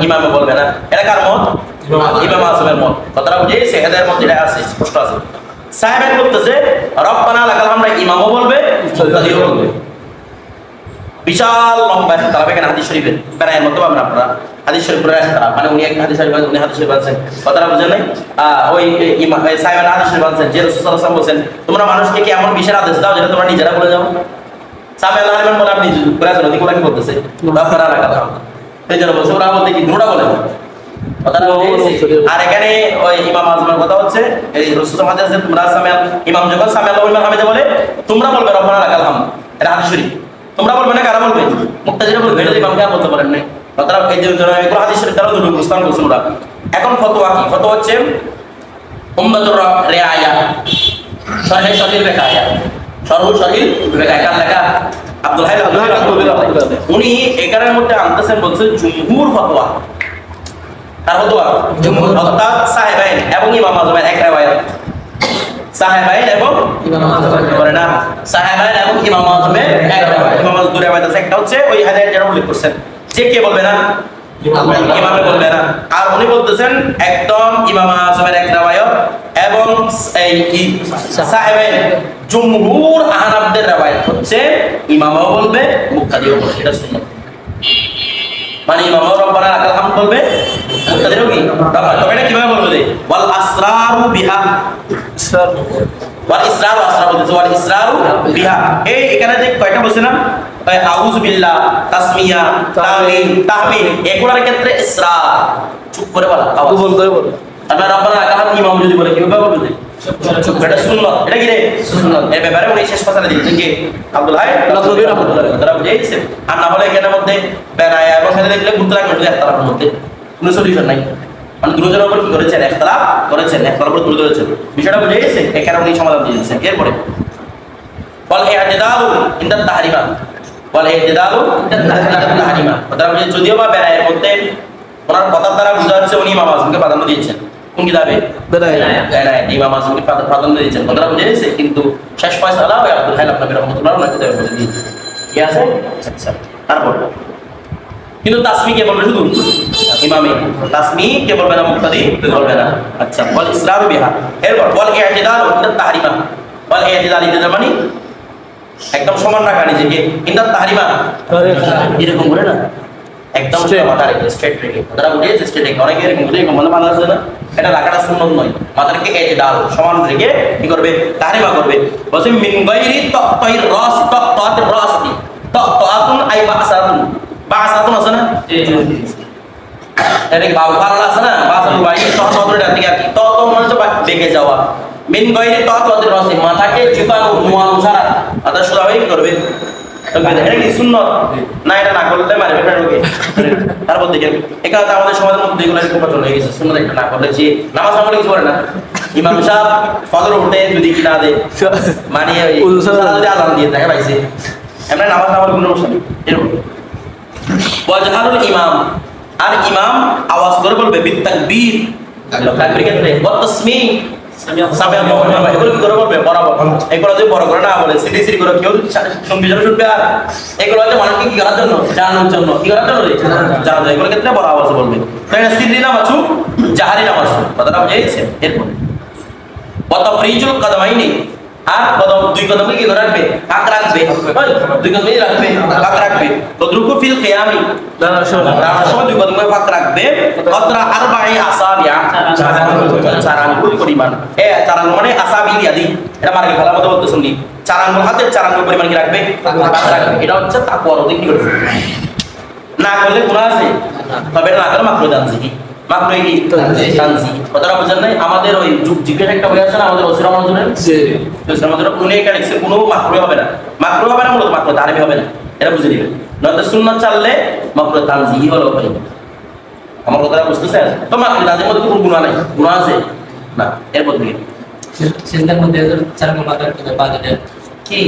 ইমামে বলবে না। এটা কার মত? ইমাম আযমের মত। কথাটা বুঝেছে? হেদায়ের মধ্যে এটা আছে, স্পষ্ট আছে। সাহেবের বলতেছে রব্বানা লাকাল হামদ ইমামও বলবে মুক্তাদিও বলবে। বিশাল লম্বা ইখতিলাফ এখানে হাদিস শরীফের প্রায়ের মধ্যে পাবেন আপনারা। হাদিস শরীফের ইখতিলাফ মানে উনি এক হাদিস শরীফ উনি হাদিস শরীফ আছেন, কথাটা বুঝেন নাই? ওই ইমাম সাহেবের হাদিস শরীফ আছেন যে রাসূল সাল্লাল্লাহু আলাইহি ওয়াসাল্লাম বলেন তোমরা মানুষকে কি এমন বিশেষ আদেশ দাও যেটা তোমরা নিজেরা বলে যাও? সাহেব আল্লাহ বলে আপনি কোরআন নদী কোরআন কি বলতেছে রব্বানা লাকাল হামদ, এই জন্য বলছে ওরা বলতে কি দুটোটা বলে কথাটা বলছে। আর এখানে ওই ইমাম আযমের কথা হচ্ছে এই রাসূল সাল্লাল্লাহু আলাইহি ওয়াসাল্লাম তোমরা সামিআল ইমাম যখন সামিআল ওয়া লিমান হামিদা বলে তোমরা বলবে রব্বানা লাকাল হামদ, এটা হাদিস শরীফ। তোমরা বলবে না, কারা বলবে? মুক্তাদিরা বলবে, এটা ইমামকে আর বলতে পারেন নাই। কথাটা এই যে এগুলো হাদিস শরীফ দ্বারা দুটো মুস্তান করছে ওরা। এখন ফতোয়া কি? ফতোয়া হচ্ছে উম্মাতুর রিআয়া সহিহ সহিহ বেকায়া সরহু সহিহ বেকায়া কার লেখা? আব্দুল হাই উনি একারের মধ্যে আনতেছেন বলছে জুমহুর ফতোয়া। তার ফতোয়া জুমহুর অর্থাৎ সাহেবাইন এবং ইমাম আযমের এক riwayat, সাহেবাইন এবং ইমাম আযম করে না, সাহেবাইন এবং ইমাম আযমের এক riwayat। ইমাম আযম দুই riwayat আছে, একটা হচ্ছে ওই হাদিস যেটা উল্লেখ করছেন যে কে বলবে না? ইমামে বলবে না। আর উনি বলতেছেন একদম ইমাম আযমের এক riwayat এবং এই কি সাহেবাইন জুমহুর আহনাফদের riwayat হচ্ছে ইমামও বলবে মুক্তাদিও বলবে, এটা সুন্নাত। মানে ইমাম রব্বানা লাকাল হামদ বলবে মুক্তাদিরও কি রব্বানা। তবে এটা কিভাবে বলবে? ওয়াল আসরারু বিহা, ওয়াল ইসরারু আসরা বলতেছে ওয়াল ইসরারু বিহা। এই এখানে যে কয়টা বলছিলাম আউযু বিল্লাহ, তাসমিয়া, তাহলিল, তাহমিদ, এগুলোর ক্ষেত্রে ইসরার চুপ করে বলা, আওয়াজ বলতে বলে। আপনার রব্বানা লাকাল হামদ ইমাম যদি বলে কিভাবে বলবে? চুপ, এটা সুন্নাত। এটা কি রে? সুন্নাত। এর ব্যাপারে উনি শেষ কথা দিয়েছেন কি আব্দুল হাই নদভী রাহমাতুল্লাহ তাআলা বুঝাইছে। আর না হলে এখানের মধ্যে বেরায়া এবং সাথে দেখলে ঘুরতে লাগবে ইখতিলাফের মধ্যে কোনো সলিউশন নাই। মানে দুজনের উপর কি করেছেন? ইখতিলাফ করেছেন, ইখতিলাফের উপর তুলে ধরেছেন, বিষয়টা বুঝাইছে। এখানে উনি সমাধান দিয়েছেন। এরপরে ওয়াল ই'তিদালু ইনদা তাহরিমা, ওয়াল ই'তিদালু ইনদা তাহরিমা। কথা বুঝে যদিও বা বেরায়ের মধ্যে ওনার কথার দ্বারা বোঝা যাচ্ছে উনি ইমাম আযমকে প্রাধান্য দিয়েছেন। কোন কিতাবে? বেরায়া ইমাম আযমকে প্রাধান্য দিয়েছেন, কথাটা বুঝাইছে। কিন্তু শেষ ফয়সালা ওই আব্দুল হাই নদভী রাহমাতুল্লাহ ওনার কিতাবে বলে দিয়েছে, কি আছে? আচ্ছা তারপর কিন্তু তাসমি কে বলবে? শুধু ইমামে। তাসমি কে বলবে না, মুক্তাদি বলবে না। আচ্ছা ওয়াল ইসরারু বিহা। এরপর ওয়াল ই'তিদালু ইনদা তাহরিমা, ওয়াল ই'তিদাল ইনদা মানে একদম সমান রাখা নিজেকে, ইনদা তাহরিমা এরকম করে না, একদম মাথা রেখে স্ট্রেট রেখে, কথাটা বুঝেছে? স্ট্রেট রেখে অনেকে এরকম করে এরকম বাংলা আছে না, এটা রাখাটা সুন্নাত নয়। মাথাটাকে ই'তিদাল সমান রেখে কি করবে? তাহরিমা করবে। বলছে মিন গায়রি তাতাইর রাস, তাতাতির রাস কি তাতাতুন আই বাসাতুন, বাসাতুন আছে না? এর বাউ ফারাল আছে না, বাসাতুন বাই তাতাতুর দিকে আর কি তত মানে তো বেঁকে যাওয়া। মিন গায়রি তাতাতির রাস মাথাকে ঝুঁকানো নোয়ানো ছাড়া মাথা সোজা হয়ে কি করবে? এটা কি সুন্নাত না? এটা না করলে মারবে না রোগে। তারপর দেখেন এখানে আমাদের সমাজের মধ্যে এগুলো এরকম প্রচলন হয়ে গেছে। সুন্নাত একটা না করলে যে নামাজ না পড়লে কিছু করে না। ইমাম সাহেব ফজর উঠে যদি কি না দেয় মানে যদি আযান দিয়ে দেখা পাইছে এমনি নামাজ না পড়লে কোনো সমস্যা নেই। এরকম ওয়াজহারুল ইমাম, আর ইমাম আওয়াজ করে বলবে বিতাকবীর, তাকবীর ক্ষেত্রে ওয়া তাসমিহ সামিআ আল্লাহু লিমান এগুলো কি করে বলবে? বরাবর। এগুলো যদি বড় করে না বলে সিটি সিটি করে কেউ শুনবে শুনবে। আর এগুলো হচ্ছে মানুষকে কি করার জন্য? জানানোর জন্য। কি করার জন্য? জানার জন্য। এগুলো ক্ষেত্রে বড় আওয়াজে বলবে। তাই না? সিররি নামাজ জাহারি নামাজ, কথাটা বুঝাইছে। এরপর ওয়া তাফরিজুল কদমাইনি, আর কদম দুই কদমকে কি রাখবে ফাঁক রাখবে দুই কদমই রাখবে ফাঁক রাখবে তদ্রুকু ফিল কিয়ামি দাঁড়ানোর সময় দুই কদমকে ফাঁক রাখবে কতরা আরবাঈ আসাবিয়া চার আঙ্গুল পরিমাণ চার আঙ্গুল মানে আসাবি ইয়াদি এটা মার্কে ভালো মতো বলতে শুনি চার আঙ্গুল হাতে চার আঙ্গুল পরিমাণ কি রাখবে ফাঁক রাখবে এটা হচ্ছে তাকওয়ার অধিক কি করবে না করলে গুনাহ আছে তবে না করলে মাকরুহ তানজিহি মাকরুহ কি তানজিহি কথাটা বুঝেন নাই আমাদের ওই যুগ জিজ্ঞেস একটা বই আছে না আমাদের ওসিরা মনজুরের জি ওসিরা মনজুরের কোন একটা লিখছে কোনো মাকরুহ হবে না মূলত মাকরুহ তারবি হবে না এটা বুঝে নেবেন নয়তো সুন্নাত চাললে মাকরুহ তানজিহি হলো হবে আমার কথাটা বুঝতেছেন তো মাকরুহ তানজিহির মধ্যে কোনো গুনাহ নাই গুনাহ আছে না এরপর থেকে সিজদার মধ্যে চার আঙ্গুল ফাঁক রাখতে পা দিলে কি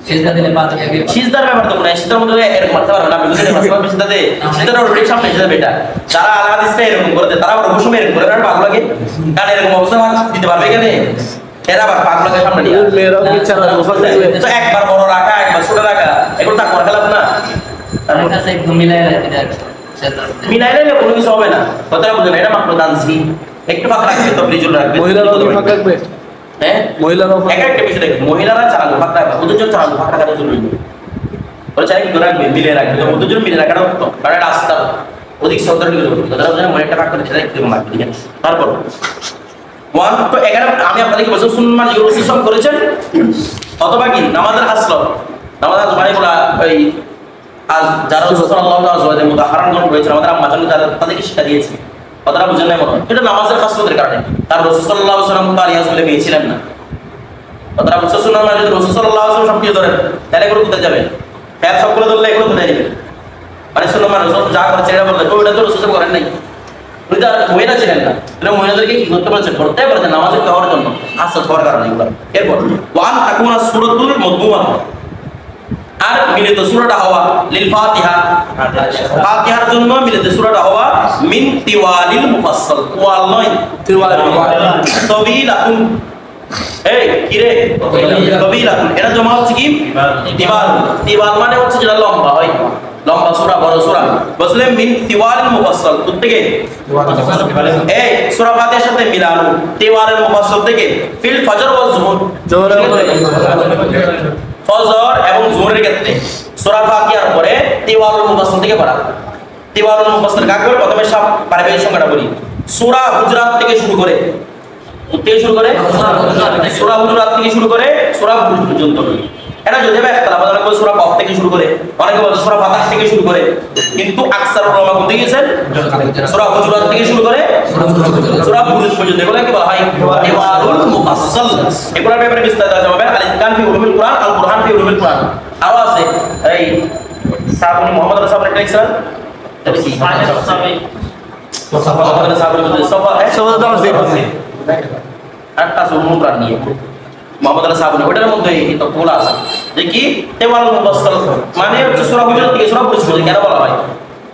সিজদা দিলে পা দিলে সিজদার ব্যাপার তো কোনো সিজদার মধ্যে এরকম করতে পারবে না আমি বুঝতে পারছি সিজদাতে সিজদার অলরেডি সামনে সিজদা বেটা যারা আল হাদিসটা এরকম করে তারা আবার অবশ্যই এরকম করে আর পাগল লাগে কারণ এরকম অবস্থা দিতে পারবে কেন এরা আবার পাগল লাগে সামনে নিয়ে মেয়েরাও কি চারা তো একবার বড় রাখা একবার ছোট রাখা এগুলো তার করে খেলাম না তার কাছে একদম মিলাই রাখতে মিলাইলে কোনো কিছু হবে না কথাটা বুঝেন এটা মাত্র দানছি একটু ফাঁক রাখবে তো ফ্রিজুল রাখবে মহিলারাও ফাঁক রাখবে হ্যাঁ মহিলারাও একটা বিষয় দেখুন মহিলারা চালানো ফাঁক রাখবে ওদের জন্য চালানো ফাঁক রাখাটা জরুরি ওরা চাই কি রাখবে মিলে রাখবে তো ওদের জন্য মিলে রাখাটা উত্তম কারণ এটা আস্থা অধিক সন্তান নিয়ে করবে তারা যেন মনে একটা ফাঁক করে সেটা একটু রাখবে ঠিক আছে তারপর ওয়ান তো এখানে আমি আপনাদেরকে বলছি সুন্নাহ যেগুলো সিস্টেম করেছেন অথবা কি নামাজের হাসল নামাজ মানে গুলা ওই আজ যারা সাল্লাল্লাহু আলাইহি ওয়াসাল্লামের মুতাহারান গ্রহণ করেছেন আমাদের আম্মা জান যারা তাদেরকে শিক্ষা দিয়েছে কথাটা বুঝেন নাই মত এটা নামাজের খাসলতের কারণে তার রাসূল সাল্লাল্লাহু আলাইহি ওয়াসাল্লাম তার ইয়াজ বলে পেয়েছিলেন না কথাটা বুঝছেন সুন্নাহ মানে যদি রাসূল সাল্লাল্লাহু আলাইহি ওয়াসাল্লাম সবকিছু ধরেন তাহলে এগুলো কোথায় যাবে ফ্যাল সবগুলো ধরলে এগুলো কোথায় যাবে মানে সুন্নাহ মানে রাসূল যা করেছেন এটা বললে ওইটা তো রাসূল করেন নাই উনি তো মহিলা ছিলেন না তাহলে মহিলাদেরকে কি করতে বলেছেন করতে বলেছেন নামাজে খাওয়ার জন্য আসল খাওয়ার কারণে এগুলো এরপর ওয়ান তাকুনা সূরাতুল মাদমুমা আর মিলিত সূরাটা হওয়া লিল ফাতিহা ফাতিহার জন্য মিলিত সূরাটা হওয়া মিন তিওয়ালিল মুফাসসাল ওয়াল নয় তিওয়াল তাবিলাতুন এই কি রে তাবিলাতুন এটা জমা হচ্ছে কি তিওয়াল তিওয়াল মানে হচ্ছে যেটা লম্বা হয় লম্বা সূরা বড় সূরা বুঝলেন মিন তিওয়ালিল মুফাসসাল থেকে এই সূরা ফাতিহার সাথে মিলানো তিওয়ালিল মুফাসসাল থেকে ফিল ফজর ওয়াল জোহর ফজর এবং জোহরের ক্ষেত্রে সূরা ফাতিহার পরে তিওয়ালুল মুফাসসাল থেকে পড়া তিওয়ালুল মুফাসসাল কাকে বলে প্রথমে সব পারিবারিক সংখ্যাটা বলি সূরা হুজুরাত থেকে শুরু করে সূরা হুজুরাত থেকে শুরু করে সূরা বুরুজ পর্যন্ত এটা যদি বা ইখতিলাফ অনেকে বলে সূরা কফ থেকে শুরু করে অনেকে বলে সূরা ফাতিহা থেকে শুরু করে কিন্তু আকসার উলামা কোন দিকে গেছেন সূরা হুজুরাত থেকে শুরু করে সূরা বুরুজ পর্যন্ত এগুলো কি বলা হয় তিওয়ালুল মুফাসসাল এগুলোর ব্যাপারে বিস্তারিত আছে হবে আল ইতকান ফি উলুমুল কুরআন আল কুরআন ফি উলুমুল কুরআন আরো আছে এই সাহাবী মুহাম্মদ রাসূল সাল্লাল্লাহু আলাইহি ওয়াসাল্লাম এটা কি মুহাম্মদ সাহাবী সাহাবী একটা উলুমুল কুরআন নিয়ে মুহাম্মদ সাহাবী ওটার মধ্যে এই তথ্যগুলো আছে যে কি তিওয়ালুল মুফাসসাল মানে হচ্ছে সূরা হুজুরাত থেকে সূরা বুরুজ পর্যন্ত কেন বলা হয়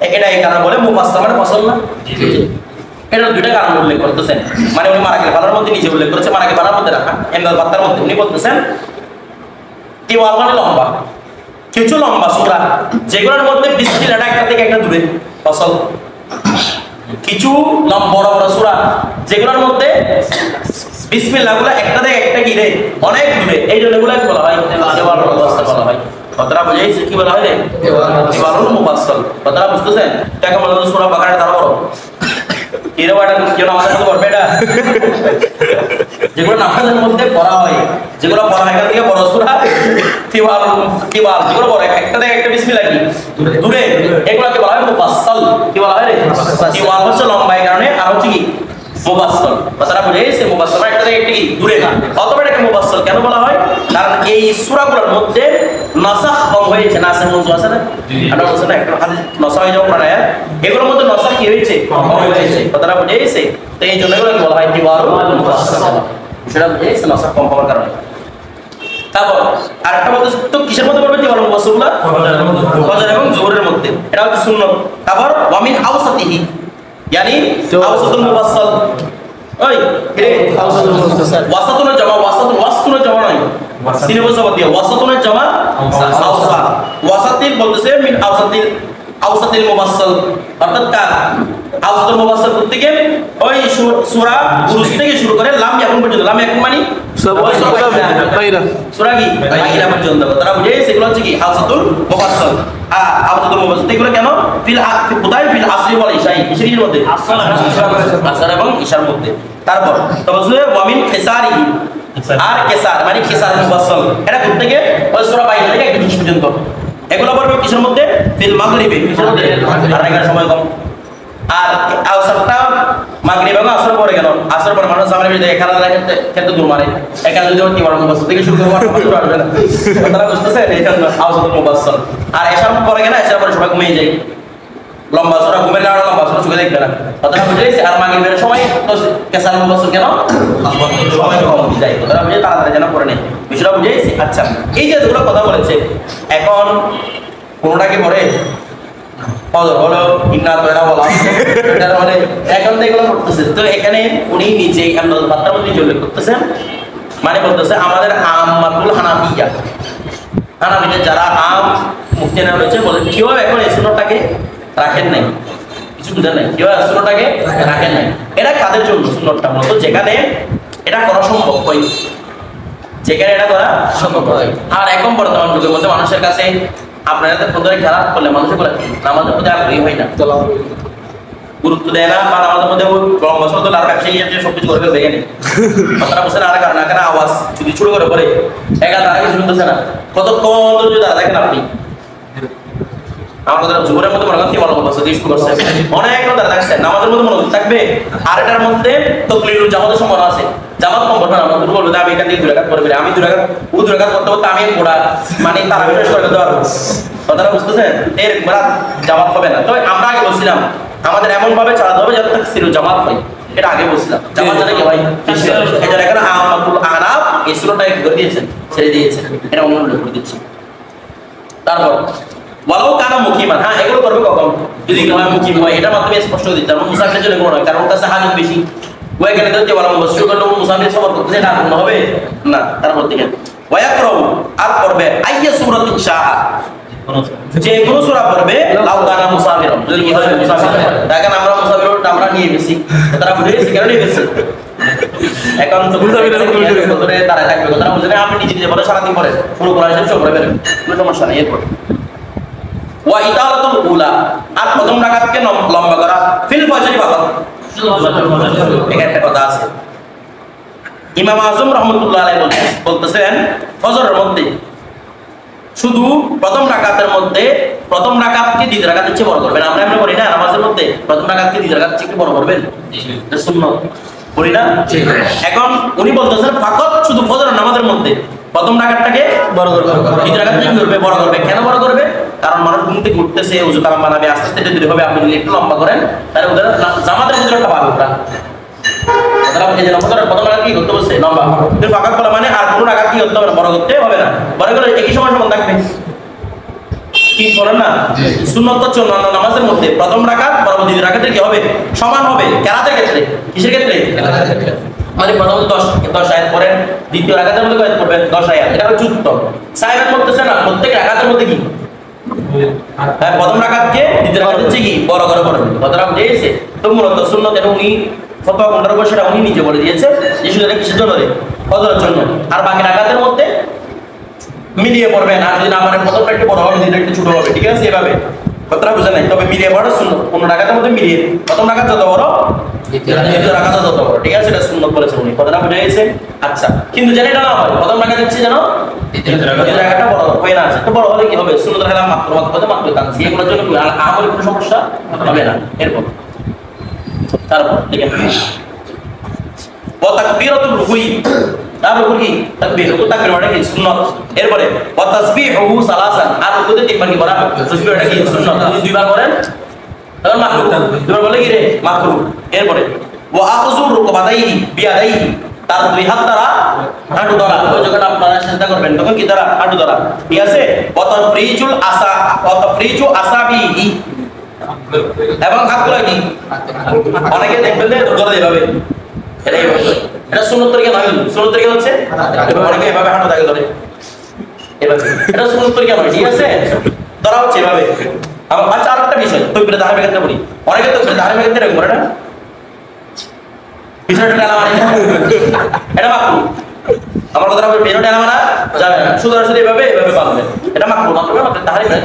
এটা এই কারণে বলে মুফাসসাল মানে ফসল না এটা দুইটা কারণ উল্লেখ করতেছেন মানে উনি মারাকে বালার মধ্যে নিজে উল্লেখ করেছে মারাকে বালার মধ্যে রাখা এমদাদ বাত্তার মধ্যে উনি বলতেছেন তিওয়াল মানে লম্বা কিছু লম্বা সূরা যেগুলোর মধ্যে বিসমিল্লাহটা একটা থেকে একটা দূরে ফসল কিছু বড় বড় সূরা যেগুলোর মধ্যে বিসমিল্লাহ গুলো একটা থেকে একটা গিরে অনেক দূরে এই জন্য এগুলো বলা হয় তিওয়ালুল মুফাসসাল বলা হয় কথাটা বুঝাইছে কি বলা হয় রে তিওয়ালুল মুফাসসাল কথাটা বুঝতেছেন টাকা বলা সূরা বাকারা তারা বড় এরবাটা কেন আমাদের মধ্যে পড়বে এটা যেগুলো নামাজের মধ্যে পড়া হয় যেগুলো পড়া হয় এখান থেকে বড় সূরা তিওয়াল যেগুলো পড়ে একটা থেকে একটা বিসমিল্লাহ কি দূরে এগুলোকে বলা হয় মুফাসসাল কি বলা হয় রে তিওয়াল হচ্ছে লম্বা এই কারণে আর হচ্ছে কি মুফাসসাল কথাটা বুঝাইছে মুফাসসাল একটা থেকে একটা কি দূরে অথবা এটাকে মুফাসসাল কেন বলা হয় কারণ এই সূরাগুলোর মধ্যে নাসাখ কম হয়েছে নাসাখ মৌজু আছে না আমরা বলছি না একটা হাদিস নাসাখ হয়ে যাওয়ার পরে এগুলোর মধ্যে নাসাখ কি হয়েছে কম হয়েছে কথাটা বুঝাইছে তো এই জন্য এগুলোকে বলা হয় তিওয়ালুল মুফাসসাল সেটা বুঝাইছে নাসাখ কম হওয়ার কারণে তারপর আরেকটা বলতে তো কিসের মধ্যে পড়বে তিওয়ালুল মুফাসসালগুলো ফজর এবং জোহরের মধ্যে এটা হচ্ছে সুন্নাত তারপর ওয়ামিন আওসাতিহি यानी আওসাতুল মুফাসসাল ওই রে আওসাতুল মুফাসসাল ওয়াসাতুনের জামা ওয়াসাতুনের জামা নয় সিনেবাস বাদ দিয়া ওয়াসাতুনের জামা আওসাত ওয়াসাতিল বলতেছে মিন আওসাতিল আওসাতিল মুফাসসাল, অর্থাৎ কার আওসাতুল মুফাসসাল থেকে ওই সূরা বুরুজ থেকে শুরু করে লাম ইয়াকুন পর্যন্ত। লাম ইয়াকুন মানে সূরা কি বাইরা পর্যন্ত। তারা বুঝে সেগুলো হচ্ছে কি আওসাতুল মুফাসসাল। আওসাতুল মুফাসসাল এগুলো কেন কোথায় ফিল আসরি ওয়াল ইশাই, কিসের মধ্যে? আসর এবং ইশার মধ্যে। তারপর তাফসীরে ওয়ামিন কিসারিহি, আর কিসার মানে কিসার মুফাসসাল, এটা কোথা থেকে? ওই সূরা বাইরা থেকে একদম শেষ পর্যন্ত। এগুলো পড়বে কিসের মধ্যে? ফিল মাগরিবে, কিসের মধ্যে? আর এখানে সময় কম। আর আসরটা মাগরিব এবং আসর পরে গেল, আসর পরে মানুষ সামনে বেরিয়ে খেলা খেলতে দূর মারে। এখানে যদি কি বড় মুফাসসাল থেকে শুরু করবো আসবে না, তারা বুঝতেছে এই জন্য আওসাতুল মুফাসসাল। আর এশার পরে গেলে এশার পরে সবাই ঘুমিয়ে যায়, লম্বা সূরা ঘুমের কারণে লম্বা সূরা চোখে দেখবে না, কথাটা বুঝেছি। আর মাগরিবের সময় তো কেসার মুফাসসাল কেন সময় কম হয়ে যায়, কথাটা বুঝে তাড়াতাড়ি যেন করে নেই, বিষয়টা বুঝেছি। আচ্ছা, এই যে এতগুলো কথা বলেছে, এখন কোনটাকে পড়ে ফজর হলো ইন্না তোরা বলা এটা মানে এখন তো এগুলো করতেছে। তো এখানে উনি নিজেই আমদাদুল ফাত্তার মধ্যে উল্লেখ করতেছেন, মানে বলতেছে আমাদের আম্মাতুল হানাফিয়া, হানাফিদের যারা আম মুফতিরা রয়েছে বলে কেউ এখন এই সুন্নতটাকে রাখেন নাই, কিছু বুঝেন নাই, কেউ সুন্নতটাকে রাখেন নাই। এটা কাদের জন্য সুন্নতটা? মূলত যেখানে এটা করা সম্ভব হয়, যেখানে এটা করা সম্ভব হয়। আর এখন বর্তমান যুগের মধ্যে মানুষের কাছে আপনারা তো ফোন খেলা করলে মানুষের বলে নামাজের প্রতি আগ্রহী হয় না, গুরুত্ব দেয় না, বা নামাজের মধ্যে বছর তো আর ব্যবসায়ী সবকিছু করে ফেলবে। এখানে কথাটা বুঝছে না, আর কারণ এখানে আওয়াজ যদি শুরু করে পরে একা তারা কিছু শুনতেছে না, কতক্ষণ যদি তারা দেখেন আপনি আমাদের জোরের মধ্যে মনে করেন মনোযোগ করছে, শুরু করছে অনেক তারা দেখছেন নামাজের মধ্যে মনোযোগ থাকবে। আর এটার মধ্যে তকলিলুল জামাতের সম্ভাবনা আছে, জামাত কম করবে না, আমাদের বলবে আমি এখান থেকে 2 রাকাত করবে, আমি 2 রাকাত ও 2 রাকাত করতে করতে আমি পড়া মানে তারা বিশেষ করে করতে পারবো, কথাটা বুঝতেছেন? এর রাত জামাত হবে না। তো আমরা আগে বলছিলাম আমাদের এমন ভাবে চালাতে হবে যাতে তাকসিরুল জামাত হয়, এটা আগে বলছিলাম। জামাত জানে কি ভাই, এটা এখানে আহমাদুল আহনাফ এই সূরাটা করে দিয়েছেন, ছেড়ে দিয়েছেন, এটা অনুমোদন করে দিচ্ছি। তারপর ওয়ালাউ কানা মুকিমান, হ্যাঁ এগুলো করবে কখন? যদি হয় মুকিম হয়, এটা মাধ্যমে স্পষ্ট করে দিতে হবে। মুসাফিরের জন্য কোনো নয়, কারণ ওর কাছে হাজত বেশি, ওই এখানে দেখতে বলা মুসলিম করলে মুসাফির সফর করতেছে, এটা কোনো হবে না। তারপর দিকে ওয়ায়াকরাউ, আর পড়বে আইয়া সূরাতুন শাআ, যে কোন সূরা পড়বে লাউ কানা মুসাফিরন, যদি কি হয় মুসাফির, দেখেন আমরা মুসাফির আমরা নিয়ে গেছি, তারা বুঝেছি কেন নিয়ে গেছি। এখন তো মুসাফিরের ভিতরে তারা থাকবে, তারা বুঝে না, আপনি নিজে নিজে বলে সারাদিন পরে পুরো কোরআন শরীফ সব পড়ে ফেলেন, কোনো সমস্যা নেই। এরপর ওয়া ইতালাতুল উলা, আর প্রথম রাকাতকে লম্বা করা ফিল ফজরি ফাকাত, এখানে একটা কথা আছে। ইমাম আযম রাহমাতুল্লাহ আলাইহি বলতেছেন ফজরের মধ্যে শুধু প্রথম রাকাতের মধ্যে প্রথম রাকাতকে দ্বিতীয় রাকাতের চেয়ে বড় করবেন। আমরা এমনি করি না, নামাজের মধ্যে প্রথম রাকাতকে দ্বিতীয় রাকাতের চেয়ে বড় করবেন, এটা সুন্নাত করি না। এখন উনি বলতেছেন ফাকাত শুধু ফজরের নামাজের মধ্যে প্রথম রাকাতটাকে বড় করবে, দ্বিতীয় রাকাতটাকে কি করবে? বড় করবে। কেন বড় করবে? কারণ মানুষ ঘুম থেকে উঠতেছে, ওযু কালাম বানাবে, আস্তে আস্তে দেরি হবে, আপনি যদি একটু লম্বা করেন তাহলে ওদের জামাতের ভিতরটা পাবে ওরা। তারা এই যে প্রথম রাকাত কি করতে বলছে? লম্বা। কিন্তু ফাকাত বলা মানে আর কোনো রাকাত কি করতে হবে না, বড় করতে হবে না, বড় করে একই সময় সমান থাকবে। কি করেন না সুন্নত হচ্ছে অন্যান্য নামাজের মধ্যে প্রথম রাকাত বড় দ্বিতীয় রাকাতের কি হবে? সমান হবে। কেরাতের ক্ষেত্রে, কিসের ক্ষেত্রে? মানে প্রথম 10 আয়াত পড়েন, দ্বিতীয় রাকাতের মধ্যে কত পড়বেন? 10 আয়াত। এটা হচ্ছে উত্তম। সাহেব বলতেছে না প্রত্যেক রাকাতের মধ্যে কি হ্যাঁ প্রথম রাকাতকে দ্বিতীয় রাকাতের চেয়ে কি বড় করে পড়বেন, কথাটা বুঝেছে? তো মূলত সুন্নত এটা উনি ফতোয়া কোনটার উপর সেটা উনি নিজে বলে দিয়েছে যে শুধু এটা কিসের জন্য রে? ফজরের জন্য। আর বাকি রাকাতের মধ্যে মিলিয়ে পড়বেন, আর যদি না মানে প্রথমটা একটু বড় হবে, দ্বিতীয়টা একটু ছোট হবে, ঠিক আছে? এভাবে কথাটা বুঝে নাই, তবে মিলিয়ে পড়া সুন্নত। কোন রাকাতের মধ্যে মিলিয়ে প্রথম রাকাত যত বড় দ্বিতীয় রাকাত যত বড়, ঠিক আছে? এটা সুন্নত বলেছেন উনি, কথাটা বুঝে গেছে? আচ্ছা, কিন্তু যেন এটা না হয় প্রথম রাকাত দিচ্ছে যেন দ্বিতীয় রাকাতটা বড় হয়ে না আছে, তো বড় হলে কি হবে? সুন্নতের খেলা মাত্র তানসি, এগুলোর জন্য আমলে কোনো সমস্যা হবে না। এরপর তারপর ঠিক আছে ওয়া তাকবীরাতুর রুকুই, আর রুকু কি? তাকবীর, রুকু তাকবীর মানে কি? সুন্নাত। এরপরে ওয়া তাসবিহুহু সালাসান, আর রুকুতে 3 বার কি করা? তাসবিহ, এটা কি? সুন্নাত। যদি 2 বার করেন তাহলে মাকরুহ, 2 বার বলে কি রে? মাকরুহ। এরপরে ওয়া আখযু রুকবাতাইহি বিয়াদাইহি, তার 2 হাত দ্বারা হাঁটু ধরা, যখন আপনারা সিজদা করবেন তখন কি দ্বারা? হাঁটু ধরা, ঠিক আছে? ওয়া তাফরিজু আসাবিহি, এবং হাতগুলো কি অনেকে দেখবেন যে ধরে এভাবে, এটা সুন্নত তরিকা নয়। সুন্নত তরিকা হচ্ছে অনেকে এভাবে হাঁটু থাকে ধরে, এভাবে, এটা সুন্নত তরিকা নয়, ঠিক আছে? ধরা হচ্ছে এভাবে, আচ্ছা আরেকটা বিষয় তকবীরে তাহরিমের ক্ষেত্রে বলি, অনেকে তকবীরে তাহরিমের ক্ষেত্রে এরকম করে না, বিষয়টা টেলা মারি না, এটা মাকরু। আমার কথাটা বেরো টেলা মারা যাবে না, শুধু আসলে এভাবে বাঁধবে, এটা মাকরু মাত্র তাহরিমের।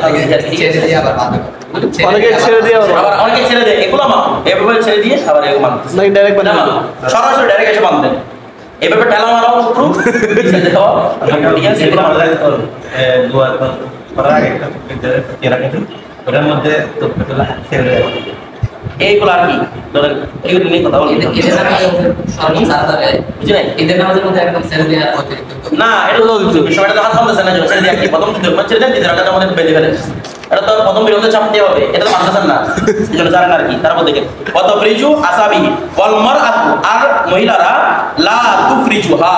অনেকে ছেড়ে দিয়ে আবার অনেকে ছেড়ে দেয়, এগুলো মাকরু, এভাবে ছেড়ে দিয়ে আবার এগুলো মানতেছে নাকি ডাইরেক্ট না, সরাসরি ডাইরেক্ট এসে বাঁধবেন, এভাবে টেলা মারাও মাকরু, ছেড়ে দেওয়া ঠিক আছে। এগুলো আমাদের দোয়া করার আগে একটা ওটার মধ্যে তথ্যগুলো ছেড়ে দেওয়া। এইগুলো আর কি ধরেন এগুলো নিয়ে কথা বলি ঈদের নামাজে সর্বোচ্চ সারা যাবে, বুঝি নাই? ঈদের নামাজের মধ্যে একদম ছেড়ে দেওয়া অতিরিক্ত। না এটা তো বিষয়টা তো হাত বাঁধতেছে না, যে ছেড়ে দিয়ে কি প্রথম যদি ছেড়ে দেন তিন রাকাতের মধ্যে বেঁধে ফেলেন, এটা তো প্রথম বিরোধে চাপতে হবে, এটা তো মানতেছেন না, এই জন্য জানেন আর কি। তারপর দেখেন কত ফ্রিজু আসাবি ওয়াল মারআতু, আর মহিলারা লা তুফরিজুহা,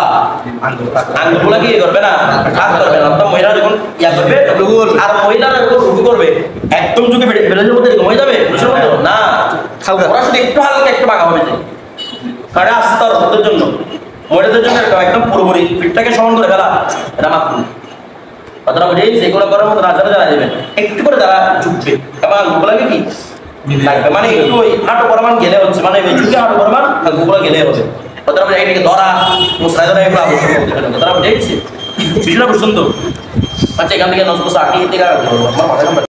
আঙ্গুলগুলা কি করবে না, হাত করবে না, অর্থাৎ মহিলারা যখন ইয়া করবে আর মহিলারা যখন রুকু করবে একদম যুগে বেলেজের মধ্যে এরকম হয়ে যাবে পুরুষের মতো না, হালকা। ওরা শুধু একটু হালকা একটু বাঁকা হবে, যে কারণ আস্তার ওদের জন্য, মহিলাদের জন্য একদম পুরোপুরি ফিটটাকে সমান করে ফেলা, এটা মাত্র কথাটা বুঝে যেগুলো করার মতো রাজারা যারা দেবেন একটু করে তারা ঝুঁকবে এবং আঙ্গুলগুলাকে কি লাগবে, মানে একটু ওই হাঁটু পরিমাণ গেলে হচ্ছে, মানে ঝুঁকে হাঁটু পরিমাণ আঙ্গুলগুলো গেলে হবে, কথাটা বুঝে এটাকে ধরা মুসরাই ধরা এগুলো আবশ্যক হবে, কথাটা বুঝে গেছে বিষয়টা খুব সুন্দর। আচ্ছা এখান থেকে নষ্ট আঁকিয়ে থেকে আমার